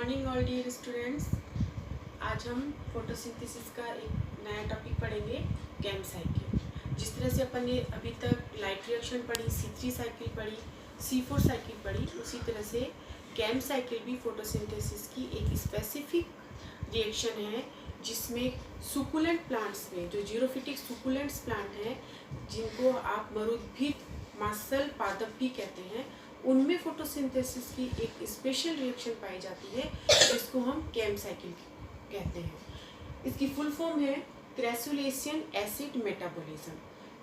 Morning all dear students. आज हम photosynthesis का एक नया टॉपिक पढ़ेंगे, कैम साइकिल। जिस तरह से अपन ने अभी तक लाइट रिएक्शन पढ़ी, C3 साइकिल पढ़ी, C4 साइकिल पढ़ी, उसी तरह से कैम साइकिल भी फोटोसिंथेसिस की एक स्पेसिफिक रिएक्शन है जिसमें सुकुलेंट प्लांट्स में, जो जीरोफिटिक सुकुलेंट्स प्लांट हैं जिनको आप मरुद्भिद, मासल, पादप भी कहते हैं, उनमें फोटोसिंथेसिस की एक स्पेशल रिएक्शन पाई जाती है जिसको हम कैम साइकिल कहते हैं। इसकी फुल फॉर्म है क्रैसुलेशियन एसिड मेटाबॉलिज्म।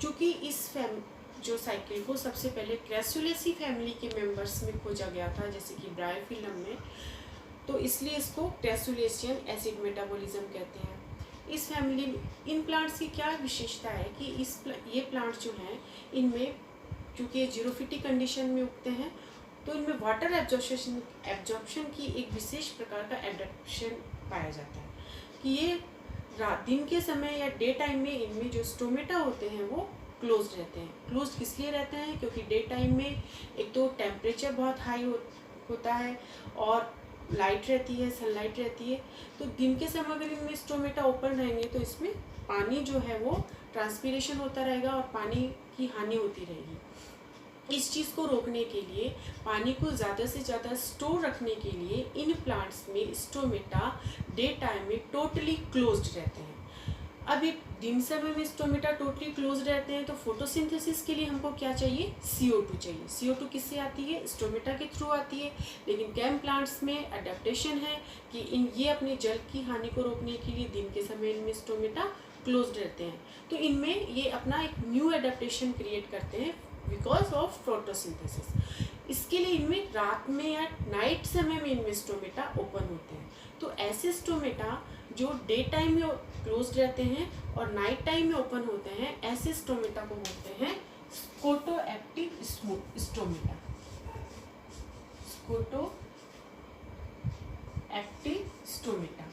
चूँकि इस जो साइकिल को सबसे पहले क्रैसुलेसी फैमिली के मेंबर्स में खोजा गया था, जैसे कि ब्रायोफिलम में, तो इसलिए इसको क्रैसुलेशियन एसिड मेटाबॉलिज्म कहते हैं। इस फैमिली में इन प्लांट्स की क्या विशेषता है कि ये प्लांट्स जो हैं इनमें, क्योंकि ये जीरोफिटिक कंडीशन में उगते हैं, तो इनमें वाटर एब्जॉर्प्शन की एक विशेष प्रकार का एडेप्टेशन पाया जाता है कि ये दिन के समय या डे टाइम में इनमें जो स्टोमेटा होते हैं वो क्लोज्ड रहते हैं। क्लोज्ड किस लिए रहते हैं? क्योंकि डे टाइम में एक तो टेम्परेचर बहुत हाई होता है और लाइट रहती है, सनलाइट रहती है, तो दिन के समय अगर इनमें स्टोमेटा ओपन रहेंगे तो इसमें पानी जो है वो ट्रांसपीरेशन होता रहेगा और पानी की हानि होती रहेगी। इस चीज़ को रोकने के लिए, पानी को ज़्यादा से ज़्यादा स्टोर रखने के लिए इन प्लांट्स में स्टोमेटा डे टाइम में टोटली क्लोज्ड रहते हैं। अब ये दिन समय में स्टोमेटा टोटली क्लोज्ड रहते हैं तो फोटोसिंथेसिस के लिए हमको क्या चाहिए? CO2 चाहिए। CO2 किससे आती है? स्टोमेटा के थ्रू आती है। लेकिन कैम प्लांट्स में अडेप्टेशन है कि ये अपने जल की हानि को रोकने के लिए दिन के समय इनमें स्टोमेटा क्लोज्ड रहते हैं, तो इनमें ये अपना एक न्यू एडेप्टेशन क्रिएट करते हैं बिकॉज ऑफ फोटोसिंथेसिस। इसके लिए इनमें रात में या नाइट समय में इनमें स्टोमेटा ओपन होते हैं। तो ऐसे स्टोमेटा जो डे टाइम में क्लोज्ड रहते हैं और नाइट टाइम में ओपन होते हैं, ऐसे स्टोमेटा को बोलते हैं स्कोटोएक्टिव स्टोमेटा। स्कोटोएक्टिव स्टोमेटा।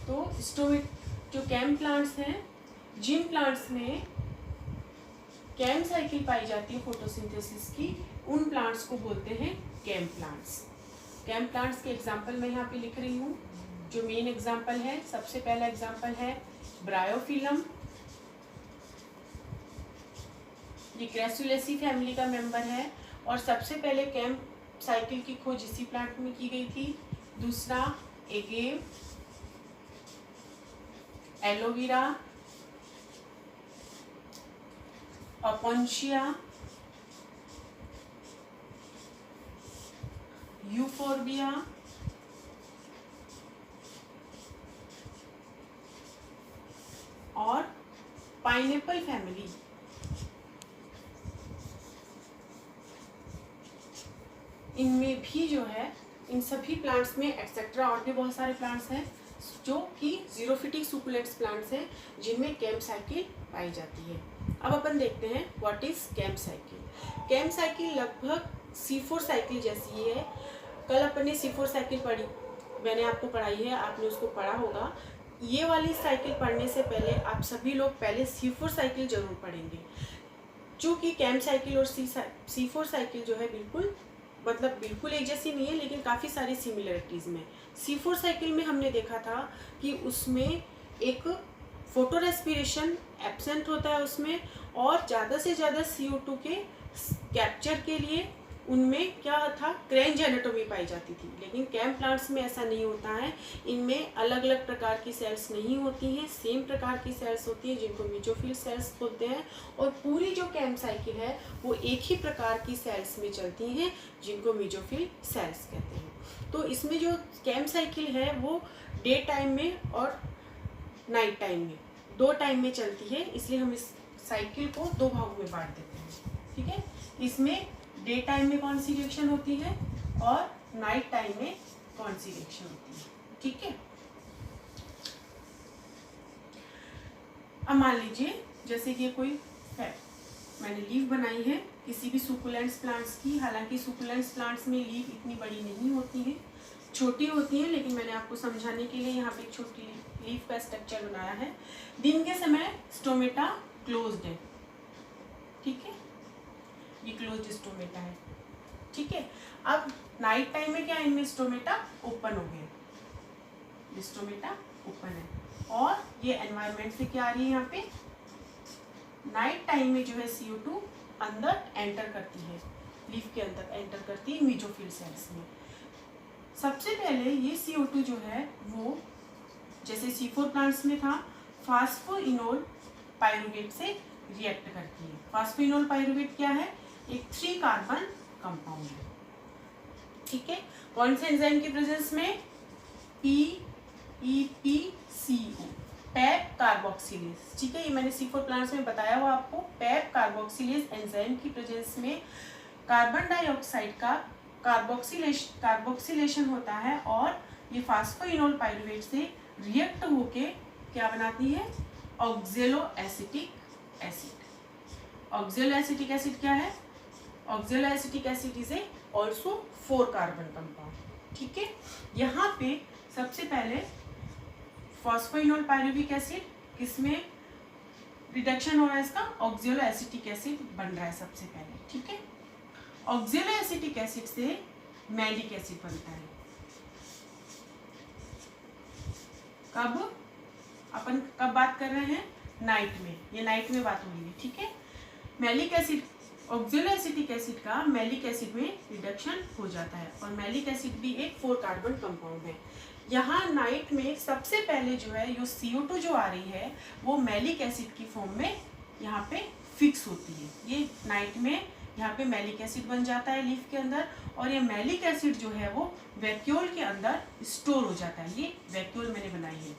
तो जो कैम प्लांट्स हैं, जिन प्लांट्स में कैम साइकिल पाई जाती है फोटोसिंथेसिस की, उन प्लांट्स को बोलते हैं कैम प्लांट्स। कैम प्लांट्स के एग्जाम्पल मैं यहाँ पे लिख रही हूँ। जो मेन एग्जाम्पल है, सबसे पहला एग्जाम्पल है ब्रायोफिलम। ये क्रैसुलेसी फैमिली का मेंबर है और सबसे पहले कैम साइकिल की खोज इसी प्लांट में की गई थी। दूसरा एगेव, एलोवेरा, ओपोन्शिया, यूफोर्बिया, और पाइनएप्पल फैमिली। इनमें भी जो है, इन सभी प्लांट्स में एक्सेट्रा और भी बहुत सारे प्लांट्स हैं जो कि जीरोफिटिक सुकुलेंट्स प्लांट्स हैं जिनमें कैम साइकिल पाई जाती है। अब अपन देखते हैं what is cam cycle. Cam cycle लगभग C4 साइकिल जैसी ही है। कल अपन ने C4 साइकिल पढ़ी, मैंने आपको पढ़ाई है, आपने उसको पढ़ा होगा। ये वाली साइकिल पढ़ने से पहले आप सभी लोग पहले C4 साइकिल जरूर पढ़ेंगे। चूँकि कैम साइकिल और C4 साइकिल जो है बिल्कुल एक जैसी नहीं है, लेकिन काफ़ी सारी सिमिलरिटीज़ में। C4 साइकिल में हमने देखा था कि उसमें एक फोटो रेस्पिरेशन एब्सेंट होता है उसमें, और ज़्यादा से ज़्यादा CO2 के कैप्चर के लिए उनमें क्या था, क्रेंज एनाटोमी पाई जाती थी। लेकिन कैम प्लांट्स में ऐसा नहीं होता है। इनमें अलग अलग प्रकार की सेल्स नहीं होती हैं, सेम प्रकार की सेल्स होती हैं जिनको मेसोफिल सेल्स बोलते हैं। और पूरी जो कैम साइकिल है वो एक ही प्रकार की सेल्स में चलती हैं जिनको मेसोफिल सेल्स कहते हैं। तो इसमें जो कैम साइकिल है वो डे टाइम में और नाइट टाइम में, दो टाइम में चलती है, इसलिए हम इस साइकिल को दो भागों में बांट देते हैं। ठीक है, इसमें डे टाइम में कौन सी रिएक्शन होती है और नाइट टाइम में कौन सी रिएक्शन होती है। ठीक है, अब मान लीजिए जैसे कि कोई है, मैंने लीफ बनाई है किसी भी सुकुलेंट्स प्लांट्स की। हालांकि सुकुलेंट्स प्लांट्स में लीफ इतनी बड़ी नहीं होती है, छोटी होती है, लेकिन मैंने आपको समझाने के लिए यहाँ पे एक छोटी लीफ का स्ट्रक्चर बनाया है। दिन के समय स्टोमेटा क्लोज्ड है। ठीक है, ये क्लोज्ड स्टोमेटा है। ठीक है। अब नाइट टाइम में क्या है, इनमें स्टोमेटा ओपन हो गए, स्टोमेटा ओपन है, और ये एनवायरनमेंट से क्या आ रही है, यहाँ पे नाइट टाइम में जो है CO2 अंदर एंटर करती है, लीफ के अंदर एंटर करती है मीजोफिल सेल्स में। सबसे पहले ये CO2 जो है वो जैसे C4 प्लांट्स में था, फास्फोइनोल पाइरुवेट से रिएक्ट करती है। फास्फोइनोल पाइरुवेट क्या है, एक 3 कार्बन कंपाउंड है, ठीक है। कौन से एंजाइम की प्रेजेंस में, PEPCO, पैप कार्बोक्सिलेज, ठीक है। ये मैंने C4 प्लांट्स में बताया हुआ आपको, पैप कार्बोक्सिलेज एंजाइम की प्रेजेंस में कार्बन डाइऑक्साइड का कार्बोक्सिलेशन होता है, और ये फास्फोइनोल पाइरुवेट से रिएक्ट होके क्या बनाती है, ऑक्जेलो एसिटिक एसिड। ऑक्जेलो एसिटिक एसिड क्या है, ऑक्जेलो acetic acid is also 4 carbon compound, ठीक है। यहाँ पे सबसे पहले फॉस्फोइनोल पाइरुविक एसिड किसमें रिडक्शन हो रहा है, इसका ऑक्जेलो एसिटिक एसिड बन रहा है सबसे पहले, ठीक है। ऑक्जेलो एसिटिक एसिड से मैलिक एसिड बनता है। कब, अपन कब बात कर रहे हैं, नाइट में, ये नाइट में बात हो रही है, ठीक है। मैलिक एसिड, ऑक्जेलो एसिटिक एसिड का मैलिक एसिड में रिडक्शन हो जाता है, और मैलिक एसिड भी एक 4 कार्बन कंपाउंड है। यहाँ नाइट में सबसे पहले जो है ये CO2 जो आ रही है वो मैलिक एसिड की फॉर्म में यहाँ पे फिक्स होती है। ये नाइट में यहाँ पे मैलिक एसिड बन जाता है लीफ के अंदर, और ये मैलिक एसिड जो है वो वैक्यूल के अंदर स्टोर हो जाता है। ये वैक्यूल मैंने बनाई है,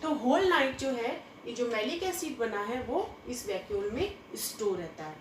तो होल नाइट जो है ये जो मैलिक एसिड बना है वो इस वैक्यूल में स्टोर रहता है।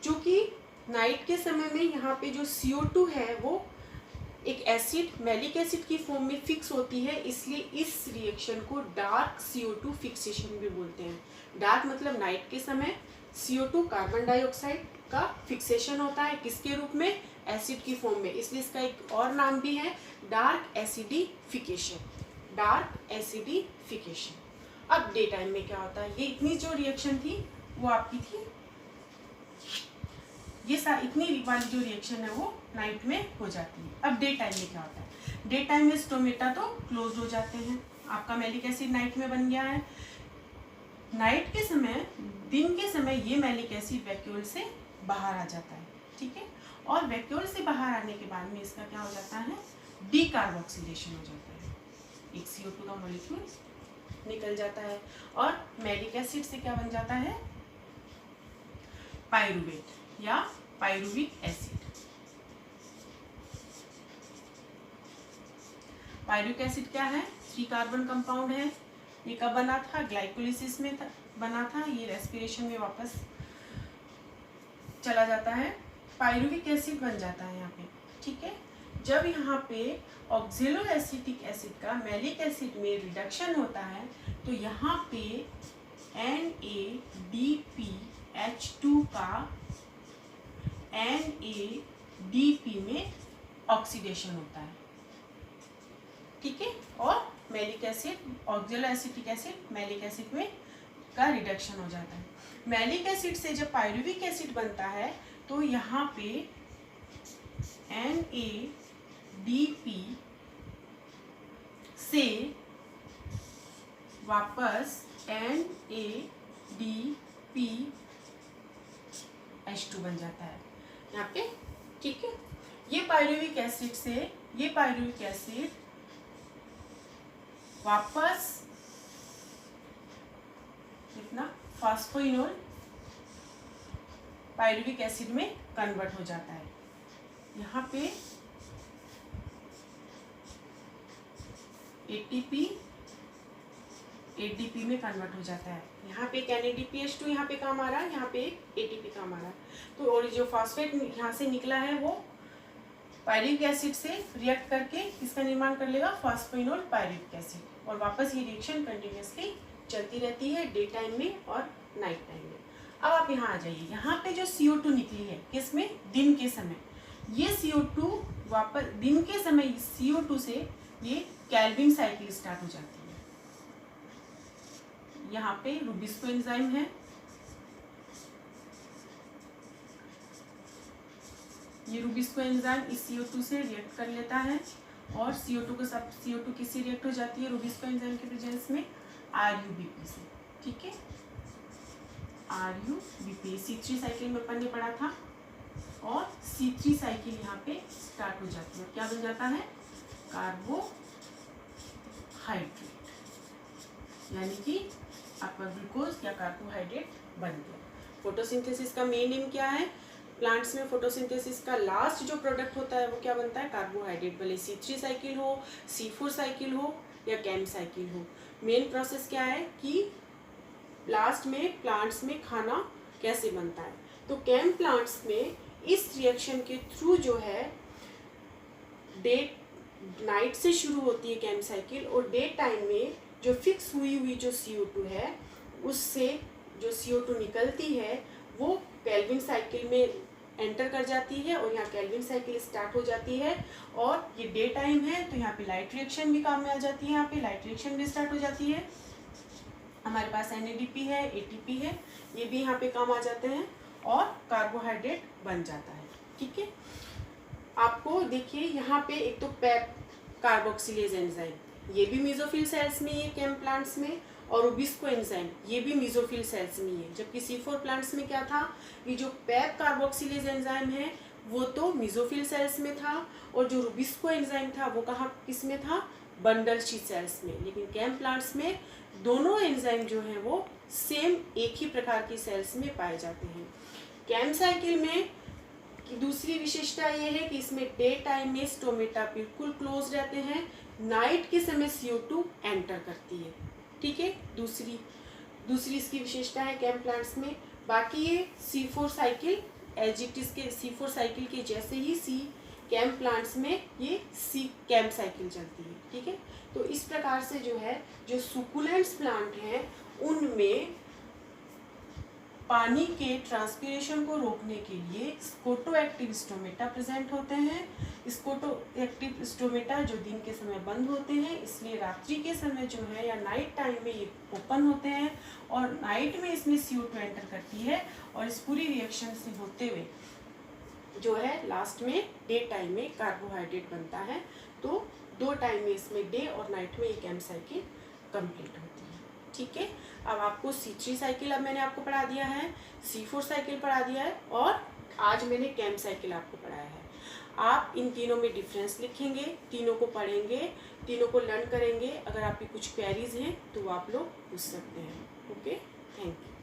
क्योंकि नाइट के समय में यहाँ पे जो CO2 है वो एक एसिड, मैलिक एसिड की फॉर्म में फिक्स होती है, इसलिए इस रिएक्शन को डार्क CO2 फिक्सेशन भी बोलते हैं। डार्क मतलब नाइट के समय CO2 कार्बन डाइऑक्साइड का फिक्सेशन होता है, किसके रूप में, एसिड की फॉर्म में, इसलिए इसका एक और नाम भी है डार्क एसिडिफिकेशन, डार्क एसिडिफिकेशन। अब डे टाइम में क्या होता है, ये इतनी जो रिएक्शन थी वो आपकी थी, ये इतनी वाली जो रिएक्शन है वो नाइट में हो जाती है। अब डे टाइम में क्या होता है, डे टाइम में स्टोमेटा तो क्लोज हो जाते हैं, आपका मैलिक एसिड नाइट में बन गया है। नाइट के समय, दिन के समय ये मैलिक एसिड वैक्यूल से बाहर आ जाता है, ठीक है। और वैक्यूल से बाहर आने के बाद में इसका क्या हो जाता है, डीकार्बोक्सिलेशन हो जाता है, एक CO2 का मॉलिक्यूल निकल जाता है, और मैलिक एसिड से क्या बन जाता है, पाइरुवेट या पाइरुविक एसिड। पाइरुविक एसिड क्या है, 3 कार्बन कंपाउंड है। ये कब बना था, ग्लाइकोलिसिस में बना था, ये रेस्पिरेशन में वापस चला जाता है, पाइरुविक एसिड बन जाता है यहाँ पे, ठीक है। जब यहाँ पे ऑक्जेलो एसिटिक एसिड का मैलिक एसिड में रिडक्शन होता है तो यहाँ पे NADPH2 का NADP में ऑक्सीडेशन होता है, ठीक है। और malic acid, ऑक्जेलो acetic acid malic acid में का रिडक्शन हो जाता है। मैलिक एसिड से जब पाइरुविक एसिड बनता है तो यहाँ पे NADP से वापस NADPH2 बन जाता है यहाँ पे, ठीक है। ये पाइरुविक एसिड से, ये पाइरुविक एसिड वापस कितना फास्फोइनोल पाइरुविक एसिड में कन्वर्ट हो जाता है। यहाँ पे ATP में कन्वर्ट हो जाता है। यहाँ पे एक NADPH2 यहाँ पे काम आ रहा है, यहाँ पे एक ATP काम आ रहा है। तो और जो फास्फेट यहाँ से निकला है वो पाइरुविक एसिड से रिएक्ट करके इसका निर्माण कर लेगा फास्फोइनोल पाइरुविक एसिड, और वापस ये रिएक्शन कंटिन्यूसली चलती रहती है डे टाइम में और नाइट टाइम में। अब आप यहाँ आ जाइए, यहाँ पे जो CO2 निकली है किसमें, दिन के समय, ये CO2 वापस दिन के समय CO2 से ये कैल्विन साइकिल स्टार्ट हो जाती है। यहाँ पे रूबिस्को एंजाइम है, ये रूबिस्को एंजाइम इस CO2 से रिएक्ट कर लेता है और CO2 किससे रिएक्ट हो जाती है रूबिस्को एंजाइम के प्रेजेंस में, RUBP से। ठीक है, RUBP C3 साइकिल में अपन ने पढ़ा था और C3 साइकिल यहाँ पे स्टार्ट हो जाती है। क्या बन जाता है, कार्बोहाइड्रेट, यानी कि आपका ग्लूकोज या कार्बोहाइड्रेट बन गया। फोटोसिंथेसिस का मेन एम क्या है, प्लांट्स में फोटोसिंथेसिस का लास्ट जो प्रोडक्ट होता है वो क्या बनता है, कार्बोहाइड्रेट। भले C3 साइकिल हो, C4 साइकिल हो या कैम साइकिल हो, मेन प्रोसेस क्या है कि लास्ट में प्लांट्स में खाना कैसे बनता है। तो कैम प्लांट्स में इस रिएक्शन के थ्रू जो है डे नाइट से शुरू होती है कैम साइकिल और डे टाइम में जो फिक्स हुई जो CO2 है उससे जो CO2 निकलती है वो केल्विन साइकिल में एंटर कर जाती है और यहाँ केल्विन साइकिल स्टार्ट हो जाती है। और ये डे टाइम है तो यहाँ पे लाइट रिएक्शन भी काम में आ जाती है, यहाँ पे लाइट रिएक्शन भी स्टार्ट हो जाती है। हमारे पास NADP है, ATP है, ये भी यहाँ पे काम आ जाते हैं और कार्बोहाइड्रेट बन जाता है। ठीक है, आपको देखिए यहाँ पे एक तो पेप कार्बोक्सिलेज एंजाइम, ये भी मेसोफिल सेल्स में है कैम प्लांट्स में, और रूबिस्को एंजाइम ये भी मेसोफिल सेल्स में है। जबकि C4 प्लांट्स में क्या था, ये जो पेप कार्बोक्सिलेज एंजाइम है वो तो मेसोफिल सेल्स में था और जो रूबिस्को एंजाइम था वो कहाँ किस में था, बंडल शीट सेल्स में। लेकिन कैम प्लांट्स में दोनों एंजाइम जो हैं वो सेम एक ही प्रकार की सेल्स में पाए जाते हैं। कैम साइकिल में की दूसरी विशेषता ये है कि इसमें डे टाइम में स्टोमेटा बिल्कुल क्लोज रहते हैं, नाइट के समय CO2 एंटर करती है। ठीक है, दूसरी इसकी विशेषता है कैम प्लांट्स में। बाकी ये C4 cycle as it is के C4 साइकिल के जैसे ही कैम प्लांट्स में ये कैम साइकिल चलती है। ठीक है, तो इस प्रकार से जो है जो सुकुलेंट्स प्लांट हैं उनमें पानी के ट्रांसपीरेशन को रोकने के लिए स्कोटोएक्टिव स्टोमेटा प्रेजेंट होते हैं। स्कोटोएक्टिव स्टोमेटा जो दिन के समय बंद होते हैं, इसलिए रात्रि के समय जो है या नाइट टाइम में ये ओपन होते हैं और नाइट में इसमें CO2 एंटर करती है और इस पूरी रिएक्शन से होते हुए जो है लास्ट में डे टाइम में कार्बोहाइड्रेट बनता है। तो दो टाइम में इसमें डे और नाइट में ये कैम साइकिल कंप्लीट होती है। ठीक है, अब आपको C3 साइकिल अब मैंने आपको पढ़ा दिया है, C4 साइकिल पढ़ा दिया है और आज मैंने कैम साइकिल आपको पढ़ाया है। आप इन तीनों में डिफरेंस लिखेंगे, तीनों को पढ़ेंगे, तीनों को लर्न करेंगे। अगर आपकी कुछ क्वेरीज हैं तो आप लोग पूछ सकते हैं। Okay, thank you.